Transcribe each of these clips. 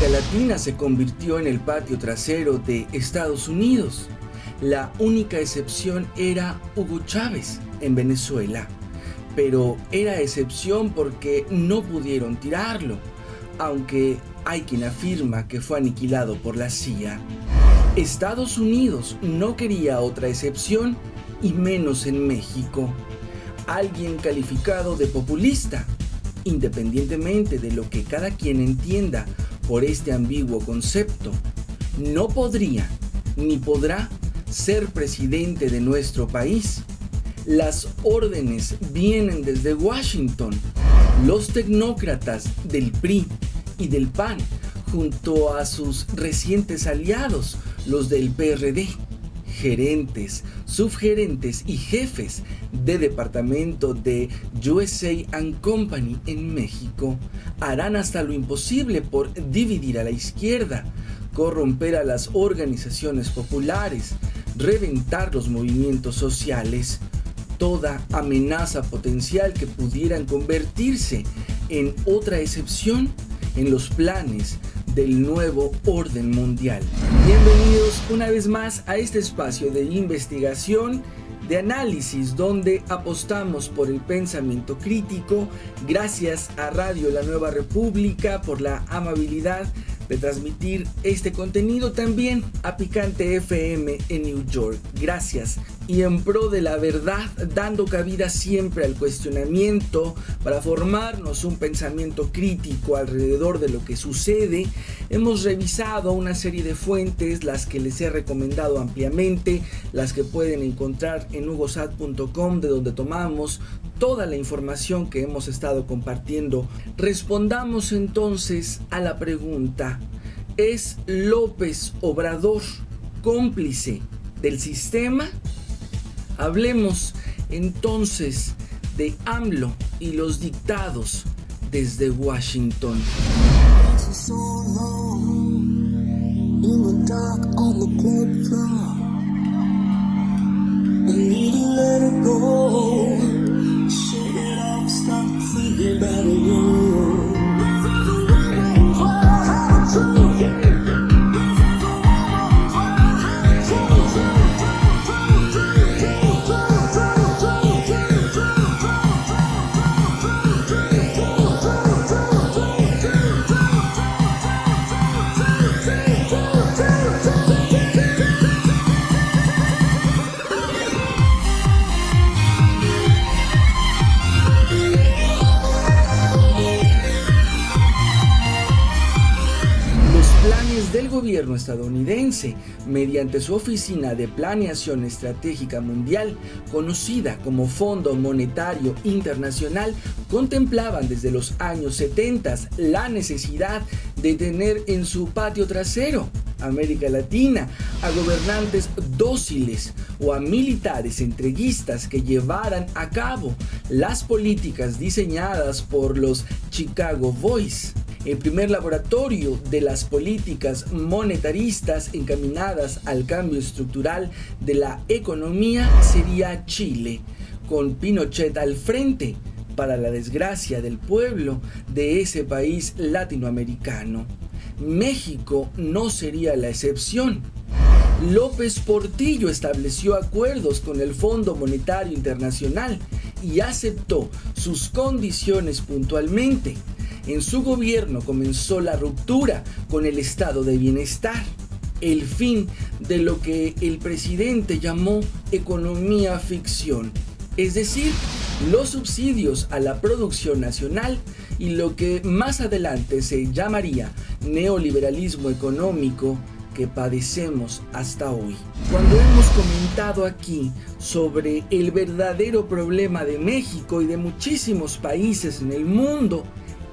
América Latina se convirtió en el patio trasero de Estados Unidos. La única excepción era Hugo Chávez en Venezuela, pero era excepción porque no pudieron tirarlo, aunque hay quien afirma que fue aniquilado por la CIA. Estados Unidos no quería otra excepción, y menos en México. Alguien calificado de populista, independientemente de lo que cada quien entienda por este ambiguo concepto, no podría ni podrá ser presidente de nuestro país. Las órdenes vienen desde Washington. Los tecnócratas del PRI y del PAN, junto a sus recientes aliados, los del PRD, gerentes, subgerentes y jefes de departamento de USA & Company en México, harán hasta lo imposible por dividir a la izquierda, corromper a las organizaciones populares, reventar los movimientos sociales, toda amenaza potencial que pudieran convertirse en otra excepción en los planes del nuevo orden mundial. Bienvenidos una vez más a este espacio de investigación, de análisis, donde apostamos por el pensamiento crítico. Gracias a Radio La Nueva República por la amabilidad de transmitir este contenido, también a Picante FM en New York. Gracias. Y en pro de la verdad, dando cabida siempre al cuestionamiento para formarnos un pensamiento crítico alrededor de lo que sucede, hemos revisado una serie de fuentes, las que les he recomendado ampliamente, las que pueden encontrar en hugosat.com, de donde tomamos toda la información que hemos estado compartiendo. Respondamos entonces a la pregunta: ¿es López Obrador cómplice del sistema? Hablemos entonces de AMLO y los dictados desde Washington. Del gobierno estadounidense, mediante su Oficina de Planeación Estratégica Mundial, conocida como Fondo Monetario Internacional, contemplaban desde los años 70 la necesidad de tener en su patio trasero América Latina a gobernantes dóciles o a militares entreguistas que llevaran a cabo las políticas diseñadas por los Chicago Boys. El primer laboratorio de las políticas monetaristas encaminadas al cambio estructural de la economía sería Chile, con Pinochet al frente, para la desgracia del pueblo de ese país latinoamericano. México no sería la excepción. López Portillo estableció acuerdos con el Fondo Monetario Internacional y aceptó sus condiciones puntualmente. En su gobierno comenzó la ruptura con el estado de bienestar, el fin de lo que el presidente llamó economía ficción, es decir, los subsidios a la producción nacional y lo que más adelante se llamaría neoliberalismo económico que padecemos hasta hoy. Cuando hemos comentado aquí sobre el verdadero problema de México y de muchísimos países en el mundo,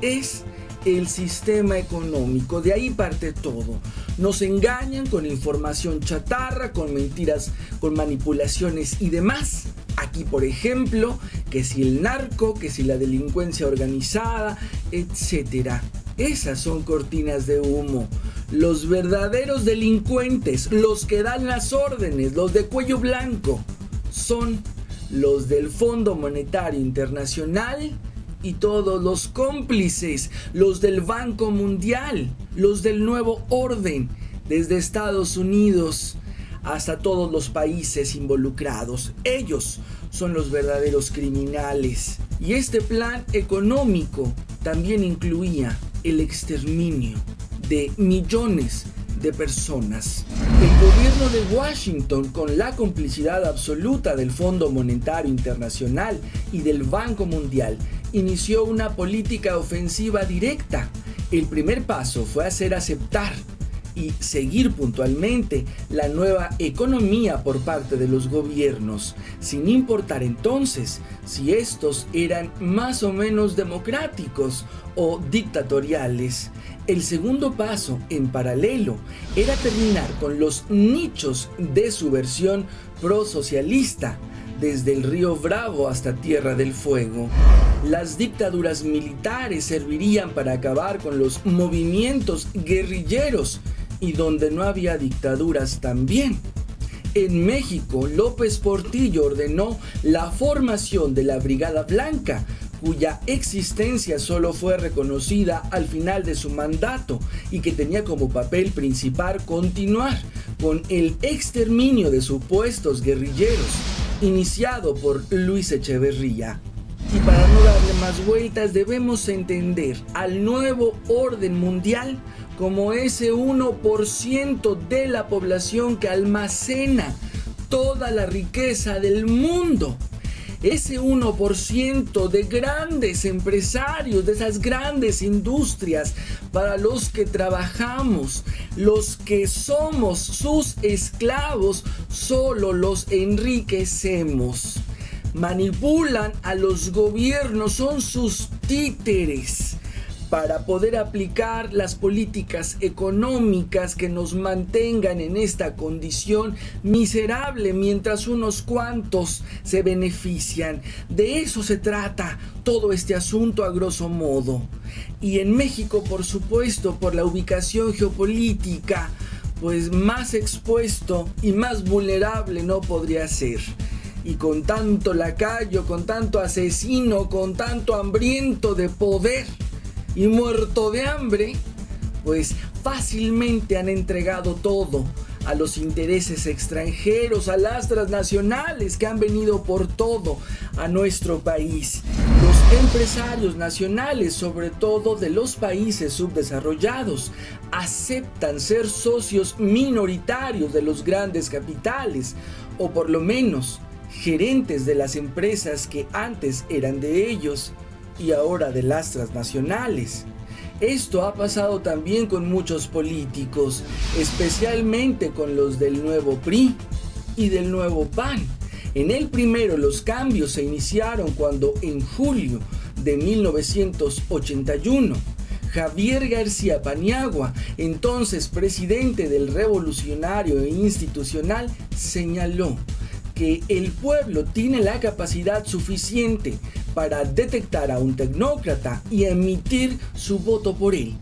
es el sistema económico. De ahí parte todo. Nos engañan con información chatarra, con mentiras, con manipulaciones y demás. Aquí, por ejemplo, que si el narco, que si la delincuencia organizada, etcétera. Esas son cortinas de humo. Los verdaderos delincuentes, los que dan las órdenes, los de cuello blanco, son los del Fondo Monetario Internacional y todos los cómplices, los del Banco Mundial, los del Nuevo Orden, desde Estados Unidos hasta todos los países involucrados. Ellos son los verdaderos criminales. Y este plan económico también incluía el exterminio de millones de personas. El gobierno de Washington, con la complicidad absoluta del Fondo Monetario Internacional y del Banco Mundial, inició una política ofensiva directa. El primer paso fue hacer aceptar y seguir puntualmente la nueva economía por parte de los gobiernos, sin importar entonces si estos eran más o menos democráticos o dictatoriales. El segundo paso, en paralelo, era terminar con los nichos de subversión prosocialista, desde el Río Bravo hasta Tierra del Fuego. Las dictaduras militares servirían para acabar con los movimientos guerrilleros, y donde no había dictaduras también. En México, López Portillo ordenó la formación de la Brigada Blanca, cuya existencia solo fue reconocida al final de su mandato y que tenía como papel principal continuar con el exterminio de supuestos guerrilleros, iniciado por Luis Echeverría. Y para no darle más vueltas, debemos entender al nuevo orden mundial como ese 1% de la población que almacena toda la riqueza del mundo. Ese 1% de grandes empresarios, de esas grandes industrias para los que trabajamos, los que somos sus esclavos, solo los enriquecemos. Manipulan a los gobiernos, son sus títeres para poder aplicar las políticas económicas que nos mantengan en esta condición miserable mientras unos cuantos se benefician. De eso se trata todo este asunto a grosso modo. Y en México, por supuesto, por la ubicación geopolítica, pues más expuesto y más vulnerable no podría ser. Y con tanto lacayo, con tanto asesino, con tanto hambriento de poder y muerto de hambre, pues fácilmente han entregado todo a los intereses extranjeros, a las transnacionales que han venido por todo a nuestro país. Los empresarios nacionales, sobre todo de los países subdesarrollados, aceptan ser socios minoritarios de los grandes capitales, o por lo menos gerentes de las empresas que antes eran de ellos y ahora de las transnacionales. Esto ha pasado también con muchos políticos, especialmente con los del nuevo PRI y del nuevo PAN. En el primero los cambios se iniciaron cuando en julio de 1981 Javier García Paniagua, entonces presidente del Revolucionario Institucional, señaló que el pueblo tiene la capacidad suficiente para detectar a un tecnócrata y emitir su voto por él,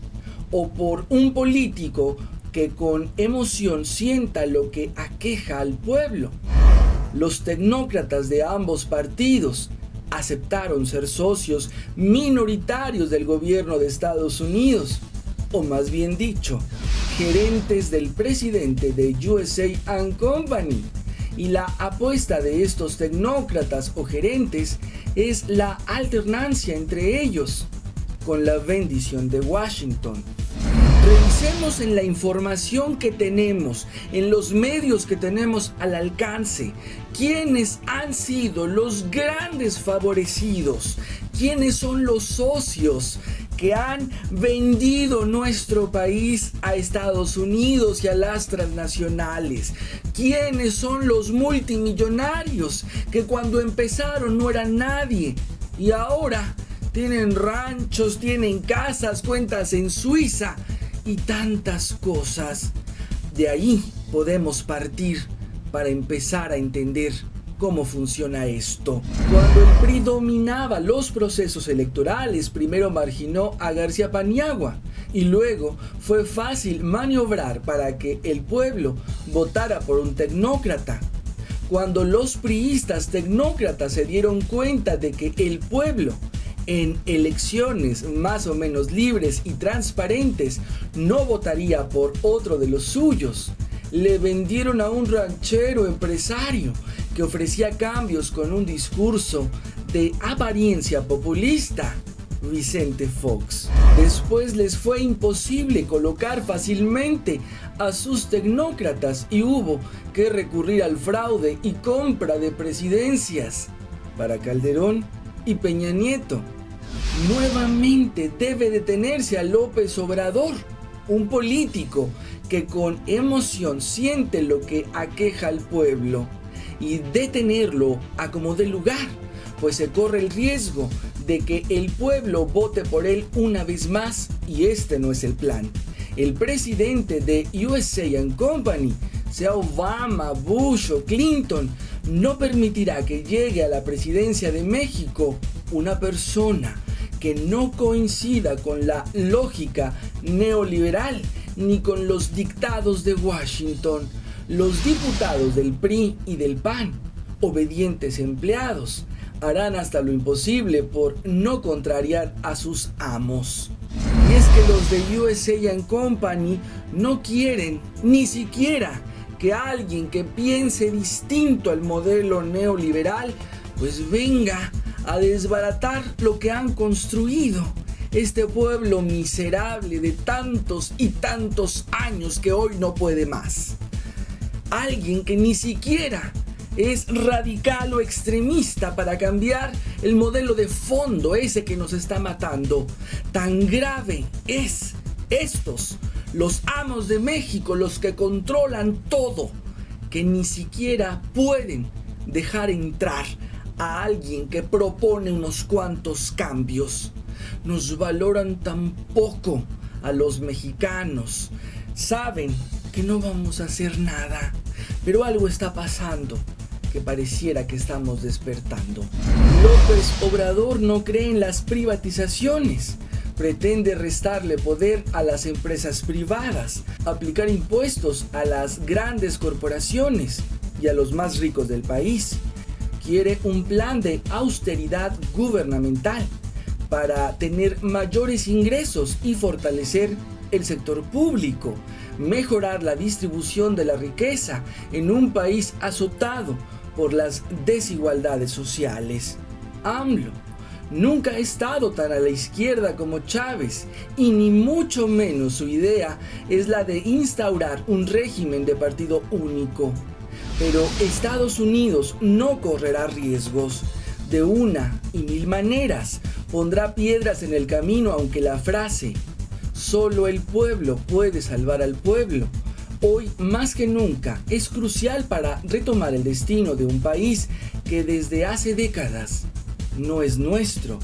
o por un político que con emoción sienta lo que aqueja al pueblo. Los tecnócratas de ambos partidos aceptaron ser socios minoritarios del gobierno de Estados Unidos, o más bien dicho, gerentes del presidente de USA & Company. Y la apuesta de estos tecnócratas o gerentes es la alternancia entre ellos, con la bendición de Washington. Revisemos en la información que tenemos, en los medios que tenemos al alcance, quiénes han sido los grandes favorecidos, quiénes son los socios que han vendido nuestro país a Estados Unidos y a las transnacionales. ¿Quiénes son los multimillonarios que cuando empezaron no eran nadie y ahora tienen ranchos, tienen casas, cuentas en Suiza y tantas cosas? De ahí podemos partir para empezar a entender cómo funciona esto. Cuando el PRI dominaba los procesos electorales, primero marginó a García Paniagua y luego fue fácil maniobrar para que el pueblo votara por un tecnócrata. Cuando los priistas tecnócratas se dieron cuenta de que el pueblo en elecciones más o menos libres y transparentes, no votaría por otro de los suyos. Le vendieron a un ranchero empresario que ofrecía cambios con un discurso de apariencia populista, Vicente Fox. Después les fue imposible colocar fácilmente a sus tecnócratas y hubo que recurrir al fraude y compra de presidencias para Calderón y Peña Nieto. Nuevamente debe detenerse a López Obrador, un político que con emoción siente lo que aqueja al pueblo, y detenerlo a como dé lugar, pues se corre el riesgo de que el pueblo vote por él una vez más, y este no es el plan. El presidente de USA Company, sea Obama, Bush o Clinton, no permitirá que llegue a la presidencia de México una persona que no coincida con la lógica neoliberal ni con los dictados de Washington. Los diputados del PRI y del PAN, obedientes empleados, harán hasta lo imposible por no contrariar a sus amos. Y es que los de USA Company no quieren ni siquiera que alguien que piense distinto al modelo neoliberal pues venga a desbaratar lo que han construido. Este pueblo miserable de tantos y tantos años que hoy no puede más. Alguien que ni siquiera es radical o extremista para cambiar el modelo de fondo ese que nos está matando. Tan grave es estos, los amos de México, los que controlan todo, que ni siquiera pueden dejar entrar a alguien que propone unos cuantos cambios. Nos valoran tan poco a los mexicanos. Saben que no vamos a hacer nada, pero algo está pasando que pareciera que estamos despertando. López Obrador no cree en las privatizaciones. Pretende restarle poder a las empresas privadas, aplicar impuestos a las grandes corporaciones y a los más ricos del país. Quiere un plan de austeridad gubernamental para tener mayores ingresos y fortalecer el sector público, mejorar la distribución de la riqueza en un país azotado por las desigualdades sociales. AMLO nunca ha estado tan a la izquierda como Chávez, y ni mucho menos su idea es la de instaurar un régimen de partido único. Pero Estados Unidos no correrá riesgos. De una y mil maneras pondrá piedras en el camino, aunque la frase "solo el pueblo puede salvar al pueblo" hoy más que nunca es crucial para retomar el destino de un país que desde hace décadas no es nuestro.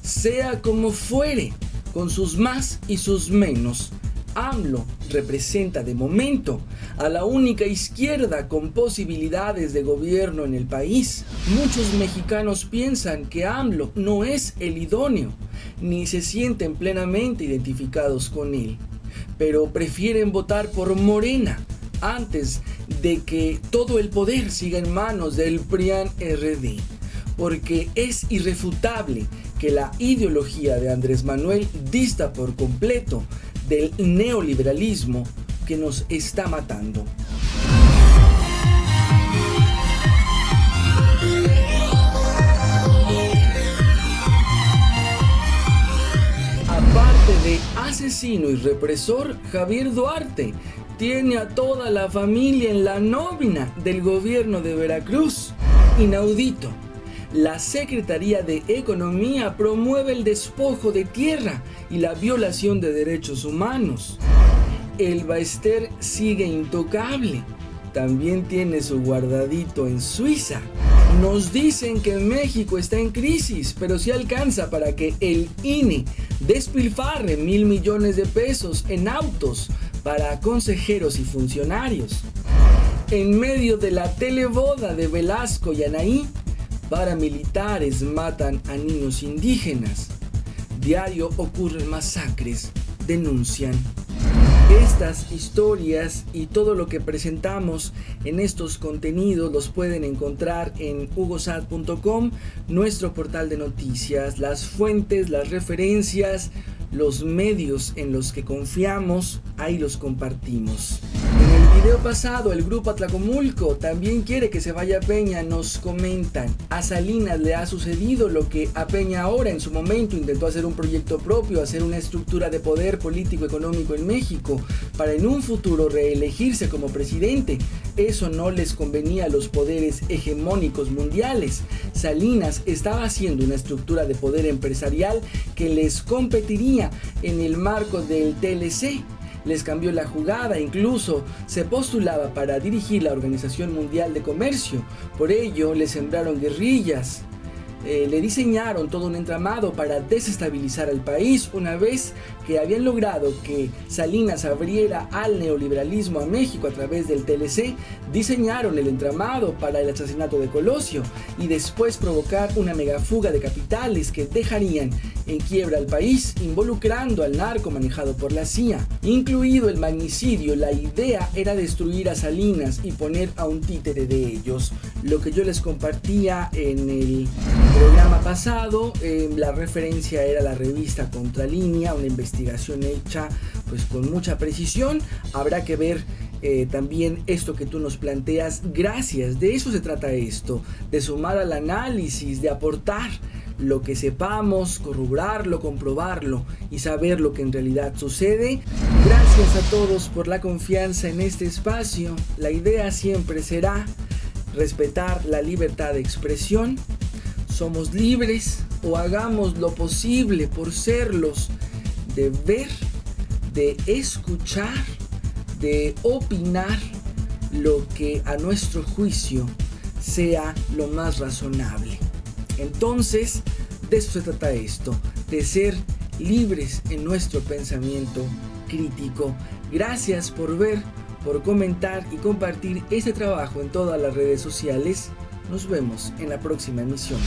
Sea como fuere, con sus más y sus menos, AMLO representa de momento a la única izquierda con posibilidades de gobierno en el país. Muchos mexicanos piensan que AMLO no es el idóneo, ni se sienten plenamente identificados con él, pero prefieren votar por Morena antes de que todo el poder siga en manos del PRIAN-RD, porque es irrefutable que la ideología de Andrés Manuel dista por completo del neoliberalismo que nos está matando. Aparte de asesino y represor, Javier Duarte tiene a toda la familia en la nómina del gobierno de Veracruz. Inaudito. La Secretaría de Economía promueve el despojo de tierra y la violación de derechos humanos. El Baester sigue intocable. También tiene su guardadito en Suiza. Nos dicen que México está en crisis, pero sí alcanza para que el INE despilfarre 1,000 millones de pesos en autos para consejeros y funcionarios. En medio de la teleboda de Velasco y Anaí, paramilitares matan a niños indígenas. Diario ocurren masacres, denuncian. Estas historias y todo lo que presentamos en estos contenidos los pueden encontrar en hugosat.com, nuestro portal de noticias, las fuentes, las referencias, los medios en los que confiamos, ahí los compartimos. En el video pasado, el grupo Atlacomulco también quiere que se vaya a Peña. Nos comentan: a Salinas le ha sucedido lo que a Peña ahora. En su momento intentó hacer un proyecto propio, hacer una estructura de poder político económico en México para en un futuro reelegirse como presidente. Eso no les convenía a los poderes hegemónicos mundiales. Salinas estaba haciendo una estructura de poder empresarial que les competiría en el marco del TLC. Les cambió la jugada, incluso se postulaba para dirigir la Organización Mundial de Comercio. Por ello le sembraron guerrillas, le diseñaron todo un entramado para desestabilizar al país. Una vez que habían logrado que Salinas abriera al neoliberalismo a México a través del TLC, diseñaron el entramado para el asesinato de Colosio y después provocar una megafuga de capitales que dejarían en quiebra al país, involucrando al narco manejado por la CIA, incluido el magnicidio. La idea era destruir a Salinas y poner a un títere de ellos. Lo que yo les compartía en el programa pasado, la referencia era la revista Contralínea, una investigación hecha pues con mucha precisión. Habrá que ver también esto que tú nos planteas. Gracias, de eso se trata esto, de sumar al análisis, de aportar lo que sepamos, corroborarlo, comprobarlo y saber lo que en realidad sucede. Gracias a todos por la confianza en este espacio. La idea siempre será respetar la libertad de expresión. Somos libres, o hagamos lo posible por serlos, de ver, de escuchar, de opinar lo que a nuestro juicio sea lo más razonable. Entonces, de eso se trata esto, de ser libres en nuestro pensamiento crítico. Gracias por ver, por comentar y compartir este trabajo en todas las redes sociales. Nos vemos en la próxima emisión.